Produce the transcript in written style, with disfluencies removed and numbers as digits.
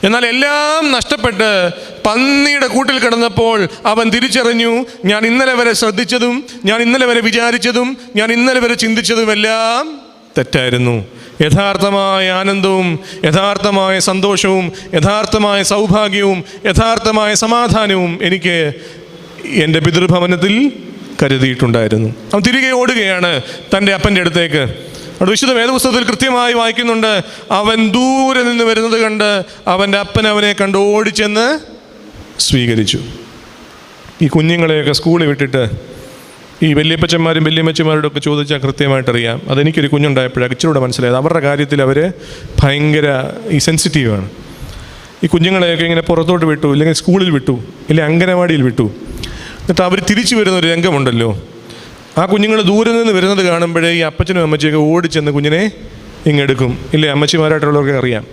എന്നാൽ എല്ലാം നഷ്ടപ്പെട്ട് പന്നിയുടെ കൂട്ടിൽ കിടന്നപ്പോൾ അവൻ തിരിച്ചറിഞ്ഞു, ഞാൻ ഇന്നലെ വരെ ശ്രദ്ധിച്ചതും ഞാൻ ഇന്നലെ വരെ വിചാരിച്ചതും ഞാൻ ഇന്നലെ വരെ ചിന്തിച്ചതുമെല്ലാം തെറ്റായിരുന്നു. യഥാർത്ഥമായ ആനന്ദവും യഥാർത്ഥമായ സന്തോഷവും യഥാർത്ഥമായ സൗഭാഗ്യവും യഥാർത്ഥമായ സമാധാനവും എനിക്ക് എൻ്റെ പിതൃഭവനത്തിൽ കരുതിയിട്ടുണ്ടായിരുന്നു. അവൻ തിരികെ ഓടുകയാണ് തൻ്റെ അപ്പൻ്റെ അടുത്തേക്ക്. അവിടെ വിശുദ്ധ വേദപുസ്തകത്തിൽ കൃത്യമായി വായിക്കുന്നുണ്ട്, അവൻ ദൂരെ നിന്ന് വരുന്നത് കണ്ട് അവൻ്റെ അപ്പൻ അവനെ കണ്ട് ഓടിച്ചെന്ന് സ്വീകരിച്ചു. ഈ കുഞ്ഞുങ്ങളെയൊക്കെ സ്കൂളിൽ വിട്ടിട്ട് ഈ വല്യപ്പച്ചന്മാരും വല്യമ്മച്ചന്മാരോടും ഒക്കെ ചോദിച്ചാൽ കൃത്യമായിട്ടറിയാം. അതെനിക്കൊരു കുഞ്ഞുണ്ടായപ്പോഴാണ് ഇച്ചിരൂടെ മനസ്സിലായത്. അവരുടെ കാര്യത്തിൽ അവർ ഭയങ്കര സെൻസിറ്റീവാണ്. ഈ കുഞ്ഞുങ്ങളെയൊക്കെ ഇങ്ങനെ പുറത്തോട്ട് വിട്ടു, ഇല്ലെങ്കിൽ സ്കൂളിൽ വിട്ടു, ഇല്ലെങ്കിൽ അംഗനവാടിയിൽ വിട്ടു. എന്നിട്ട് അവർ തിരിച്ചു വരുന്നൊരു രംഗമുണ്ടല്ലോ. ആ കുഞ്ഞുങ്ങൾ ദൂരെ നിന്ന് വരുന്നത് കാണുമ്പോഴേ ഈ അപ്പച്ചനും അമ്മച്ചിയൊക്കെ ഓടിച്ചെന്ന് കുഞ്ഞിനെ ഇങ്ങെടുക്കും. ഇല്ലേ, അമ്മച്ചിമാരായിട്ടുള്ളവർക്ക് അറിയാം.